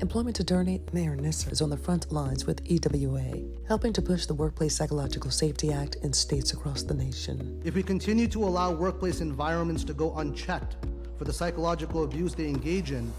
Employment attorney Mahir Nisar is on the front lines with EWA, helping to push the Workplace Psychological Safety Act in states across the nation. If we continue to allow workplace environments to go unchecked for the psychological abuse they engage in,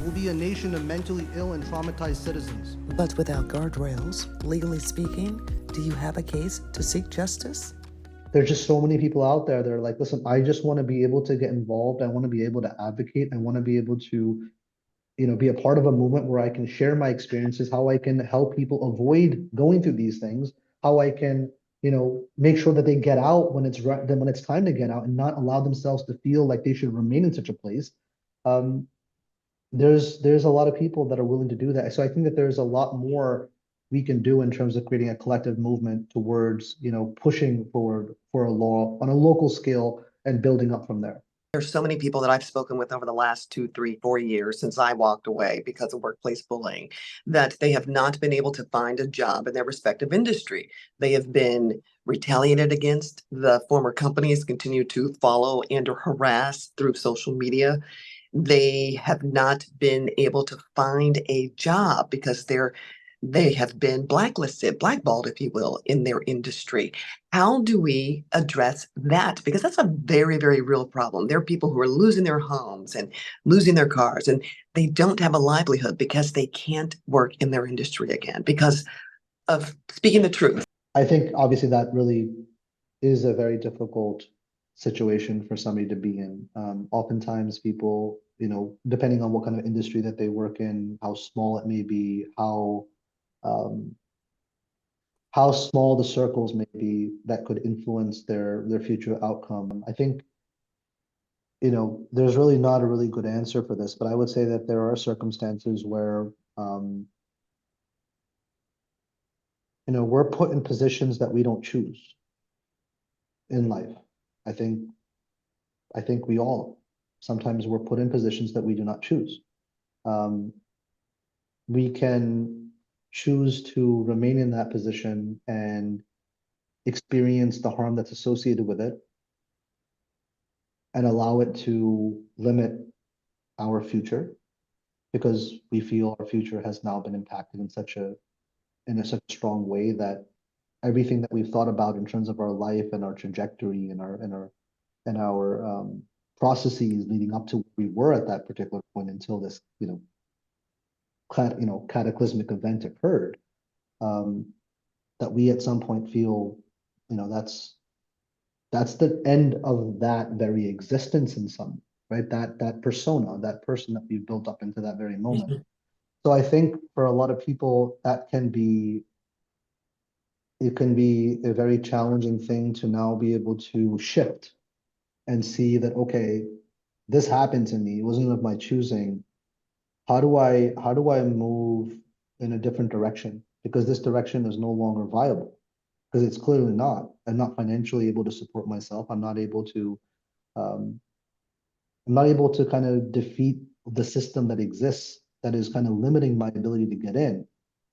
we'll be a nation of mentally ill and traumatized citizens. But without guardrails, legally speaking, do you have a case to seek justice? There's just so many people out there that are like, listen, I just want to be able to get involved. I want to be able to advocate. I want to be able to, be a part of a movement where I can share my experiences, how I can help people avoid going through these things, how I can, make sure that they get out when it's right, then when it's time to get out and not allow themselves to feel like they should remain in such a place. Um, there's a lot of people that are willing to do that. So I think that there's a lot more we can do in terms of creating a collective movement towards, pushing forward for a law on a local scale and building up from there. There's so many people that I've spoken with over the last 2, 3, 4 years since I walked away because of workplace bullying, that they have not been able to find a job in their respective industry. They have been retaliated against. The former companies continue to follow and or harass through social media. They have not been able to find a job because they have been blacklisted, blackballed, if you will, in their industry. How do we address that? Because that's a very, very real problem. There are people who are losing their homes and losing their cars, and they don't have a livelihood because they can't work in their industry again because of speaking the truth. I think obviously that really is a very difficult situation for somebody to be in. Oftentimes people, depending on what kind of industry that they work in, how small it may be, how small the circles may be that could influence their future outcome. I think, there's really not a really good answer for this, but I would say that there are circumstances where, we're put in positions that we don't choose in life. I think we all, sometimes we're put in positions that we do not choose. We can choose to remain in that position and experience the harm that's associated with it and allow it to limit our future because we feel our future has now been impacted in such a strong way that everything that we've thought about in terms of our life and our trajectory and our processes leading up to where we were at that particular point until this cataclysmic event occurred, that we at some point feel that's the end of that very existence in some, right? That persona, that person that we've built up into that very moment. Mhm. So I think for a lot of people it can be a very challenging thing to now be able to shift and see that, okay, this happened to me, it wasn't of my choosing. How do I move in a different direction? Because this direction is no longer viable. Because it's clearly not. I'm not financially able to support myself. I'm not able to kind of defeat the system that exists that is kind of limiting my ability to get in.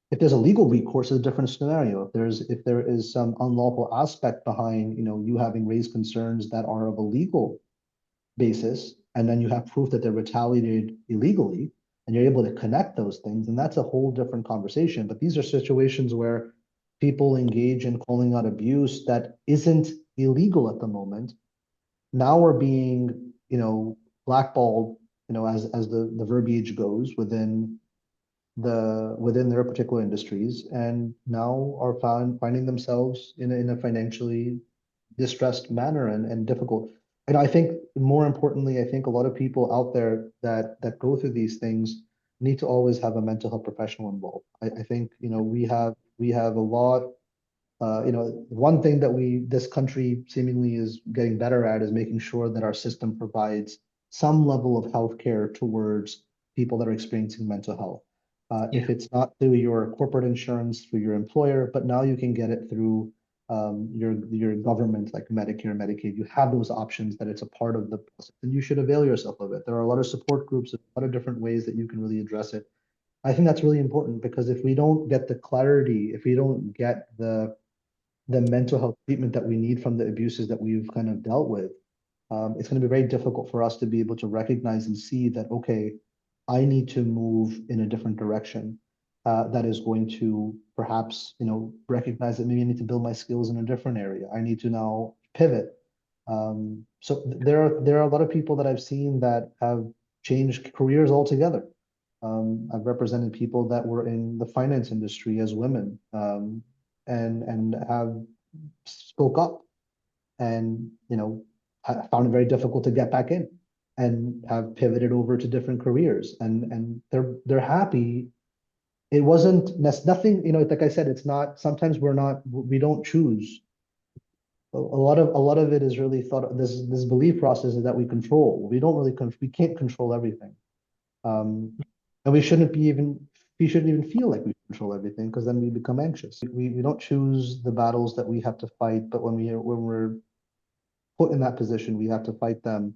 If there's a legal recourse, it's a different scenario. If there is some unlawful aspect behind, you having raised concerns that are of a legal basis, and then you have proof that they're retaliated illegally, and you're able to connect those things, and that's a whole different conversation. But these are situations where people engage in calling out abuse that isn't illegal at the moment. Now we're being, blackballed, as the verbiage goes within their particular industries, and now are finding themselves in a financially distressed manner and difficult. And I think more importantly, I think a lot of people out there that go through these things need to always have a mental health professional involved. I think, we have a lot, one thing that this country seemingly is getting better at is making sure that our system provides some level of healthcare towards people that are experiencing mental health. If it's not through your corporate insurance, through your employer, but now you can get it through your government, like Medicare, Medicaid. You have those options that it's a part of the process, and you should avail yourself of it. There are a lot of support groups, a lot of different ways that you can really address it. I think that's really important because if we don't get the clarity, if we don't get the mental health treatment that we need from the abuses that we've kind of dealt with, it's going to be very difficult for us to be able to recognize and see that, okay, I need to move in a different direction that is going to perhaps, recognize that maybe I need to build my skills in a different area. I need to now pivot. There are a lot of people that I've seen that have changed careers altogether. I've represented people that were in the finance industry as women, and have spoke up and found it very difficult to get back in and have pivoted over to different careers, and they're happy. It wasn't nothing, like I said, it's not, sometimes we don't choose. A lot of it is really thought, this belief process is that we control. We don't really we can't control everything. And we shouldn't even feel like we control everything, because then we become anxious. We don't choose the battles that we have to fight, but when we're put in that position, we have to fight them,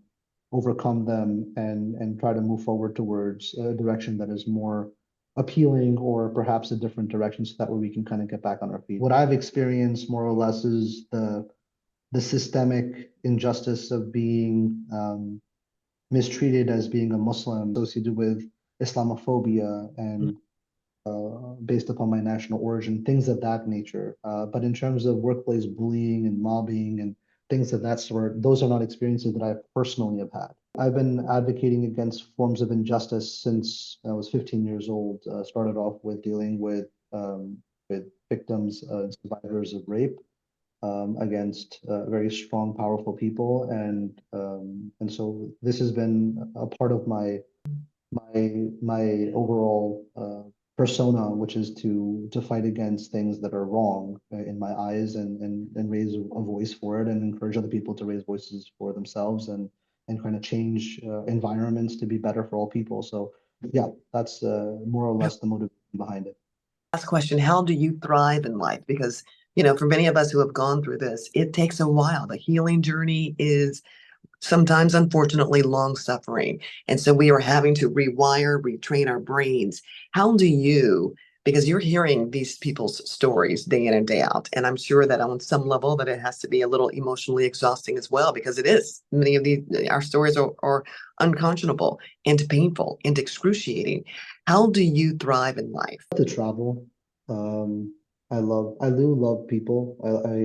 overcome them, and try to move forward towards a direction that is more appealing, or perhaps a different direction, so that way we can kind of get back on our feet. What I've experienced more or less is the systemic injustice of being mistreated as being a Muslim, associated with Islamophobia and based upon my national origin, things of that nature. But in terms of workplace bullying and mobbing and things of that sort, those are not experiences that I personally have had. I've been advocating against forms of injustice since I was 15 years old. Started off with dealing with victims and survivors of rape, against very strong, powerful people, and so this has been a part of my overall persona, which is to fight against things that are wrong in my eyes, and raise a voice for it, and encourage other people to raise voices for themselves, and kind of change environments to be better for all people. So yeah, that's more or less the motivation behind it. Last question, how do you thrive in life? Because, for many of us who have gone through this, it takes a while. The healing journey is sometimes, unfortunately, long suffering. And so we are having to rewire, retrain our brains. How do you, because you're hearing these people's stories day in and day out, and I'm sure that on some level that it has to be a little emotionally exhausting as well, because it is. Many of our stories are unconscionable and painful and excruciating. How do you thrive in life? To travel. Um, I do love people. I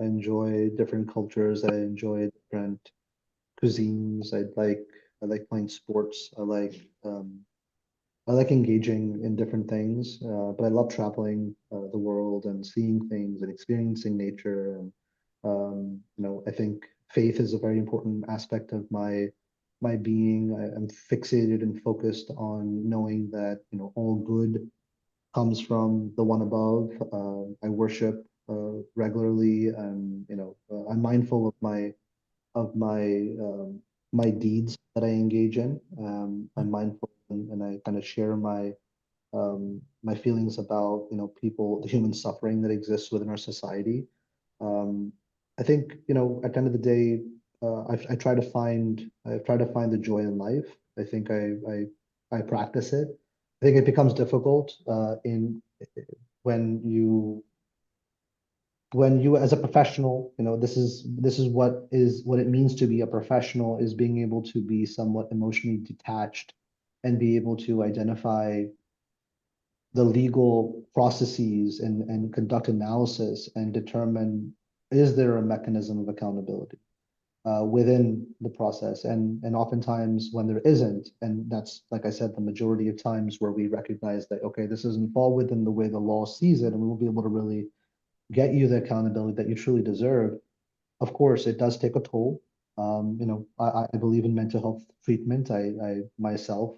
enjoy different cultures. I enjoy different cuisines. I like playing sports. I like engaging in different things. But I love traveling the world and seeing things and experiencing nature. And I think faith is a very important aspect of my being. I'm fixated and focused on knowing that all good comes from the one above. I worship regularly, and I'm mindful of my deeds that I engage in. I'm mindful, and I kind of share my feelings about people, the human suffering that exists within our society. Um, I think at the end of the day, I try to find the joy in life. I think I practice it. I think it becomes difficult in when you as a professional, this is what it means to be a professional, is being able to be somewhat emotionally detached and be able to identify the legal processes, and conduct analysis and determine, is there a mechanism of accountability within the process, and oftentimes when there isn't, and that's, like I said, the majority of times where we recognize that, okay, this doesn't fall within the way the law sees it, and we won't be able to really get you the accountability that you truly deserve. Of course, it does take a toll. I believe in mental health treatment. I myself,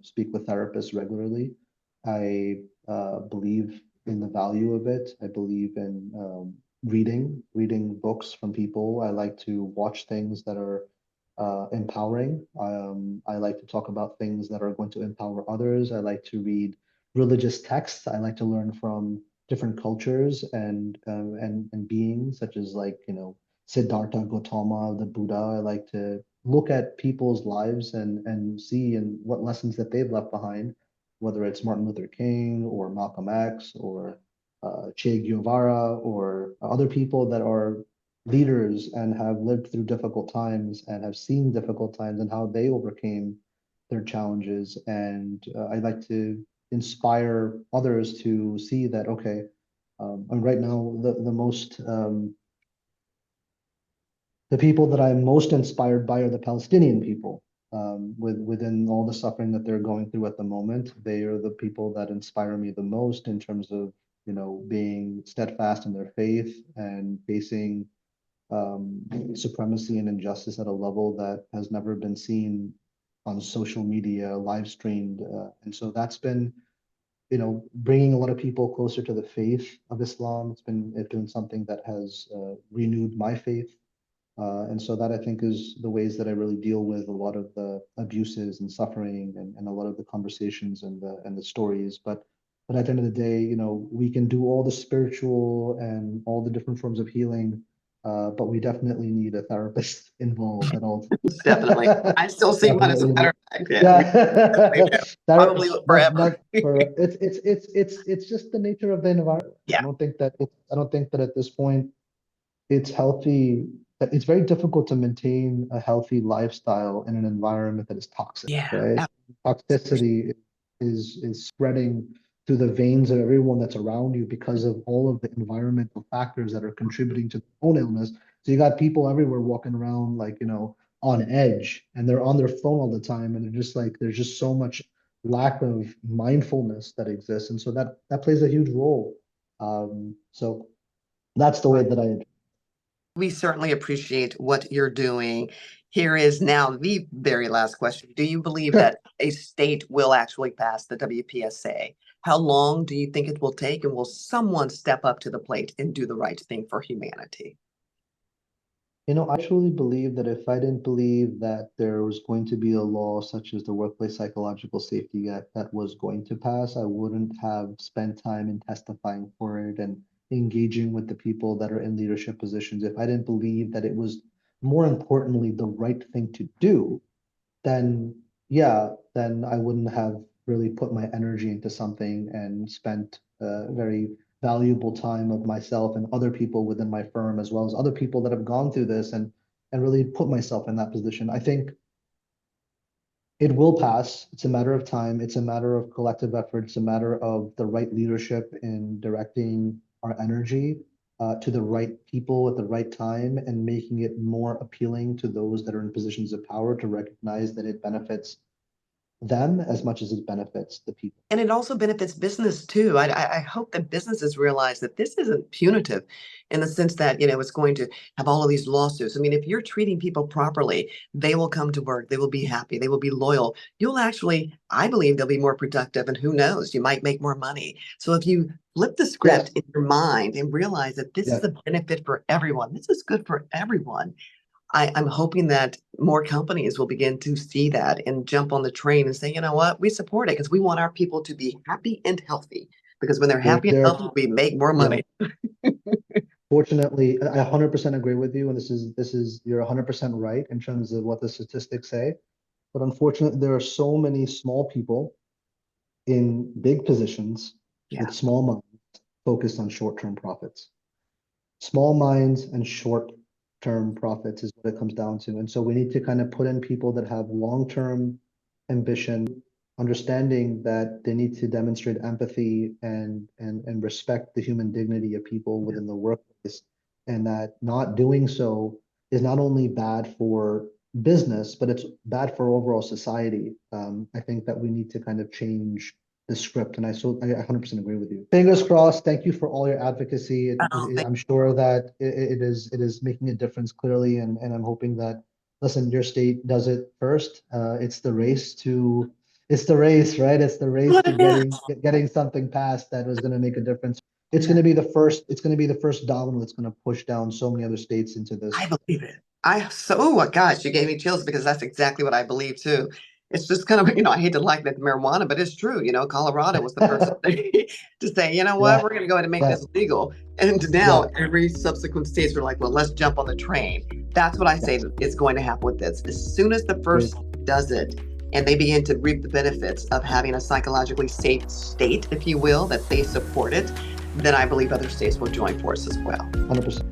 speak with therapists regularly. I believe in the value of it. I believe in reading books from people. I like to watch things that are empowering. I like to talk about things that are going to empower others. I like to read religious texts. I like to learn from different cultures and beings, such as, like, Siddhartha Gautama, the Buddha. I like to look at people's lives and see and what lessons that they've left behind, whether it's Martin Luther King or Malcolm X or Che Guevara or other people that are leaders and have lived through difficult times and have seen difficult times and how they overcame their challenges, and I'd like to inspire others to see that, okay, and right now the people that I'm most inspired by are the Palestinian people. Within all the suffering that they're going through at the moment, they are the people that inspire me the most in terms of, being steadfast in their faith and facing supremacy and injustice at a level that has never been seen on social media, live streamed. And so that's been, bringing a lot of people closer to the faith of Islam. It's been something that has renewed my faith. And so that, I think, is the ways that I really deal with a lot of the abuses and suffering, and a lot of the conversations and the stories. But at the end of the day, we can do all the spiritual and all the different forms of healing, but we definitely need a therapist involved at all times. Definitely. I still see one as a Definitely matter need. of fact. Yeah, we definitely Yeah. do. Probably forever. It's just the nature of the environment. Yeah. I don't think that at this point it's healthy. It's very difficult to maintain a healthy lifestyle in an environment that is toxic, Yeah. right? Toxicity is spreading through the veins of everyone that's around you because of all of the environmental factors that are contributing to their own illness. So you got people everywhere walking around like, on edge, and they're on their phone all the time, and they're just like, there's just so much lack of mindfulness that exists. And so that plays a huge role. So that's the way that I. We certainly appreciate what you're doing. Here is now the very last question. Do you believe that a state will actually pass the WPSA? How long do you think it will take? And will someone step up to the plate and do the right thing for humanity? I truly believe that if I didn't believe that there was going to be a law such as the Workplace Psychological Safety Act that was going to pass, I wouldn't have spent time in testifying for it and engaging with the people that are in leadership positions. If I didn't believe that it was, more importantly, the right thing to do, then then I wouldn't have really put my energy into something and spent very valuable time of myself and other people within my firm, as well as other people that have gone through this, and really put myself in that position. I think it will pass. It's a matter of time. It's a matter of collective effort. It's a matter of the right leadership in directing our energy to the right people at the right time, and making it more appealing to those that are in positions of power to recognize that it benefits them as much as it benefits the people. And it also benefits business too. I hope that businesses realize that this isn't punitive in the sense that, it's going to have all of these lawsuits. I mean, if you're treating people properly, they will come to work, they will be happy, they will be loyal. You'll actually, I believe they'll be more productive, and who knows, you might make more money. So if you flip the script in your mind and realize that this is a benefit for everyone, this is good for everyone. I'm hoping that more companies will begin to see that and jump on the train and say, you know what, we support it because we want our people to be happy and healthy. Because when they're happy and healthy, we make more money. Fortunately, I 100% agree with you, and you're 100% right in terms of what the statistics say. But unfortunately, there are so many small people in big positions with small minds focused on short-term profits. Small minds and short-term profits is what it comes down to. And so we need to kind of put in people that have long-term ambition, understanding that they need to demonstrate empathy and respect the human dignity of people within the workplace, and that not doing so is not only bad for business, but it's bad for overall society. I think that we need to kind of change the script, and I 100% agree with you. Fingers crossed. Thank you for all your advocacy. I'm sure that it is making a difference clearly, and I'm hoping that, listen, your state does it first. It's the race, right? It's the race to getting something passed that was going to make a difference. It's going to be the first domino that's going to push down so many other states into this. I believe it. Gosh, you gave me chills, because that's exactly what I believe too. It's just kind of, I hate to liken it to marijuana, but it's true. Colorado was the first thing to say, you know what, we're going to go ahead and make this legal. And now every subsequent states are like, well, let's jump on the train. That's what I say is going to happen with this. As soon as the first does it, and they begin to reap the benefits of having a psychologically safe state, if you will, that they support it, then I believe other states will join forces as well. 100%.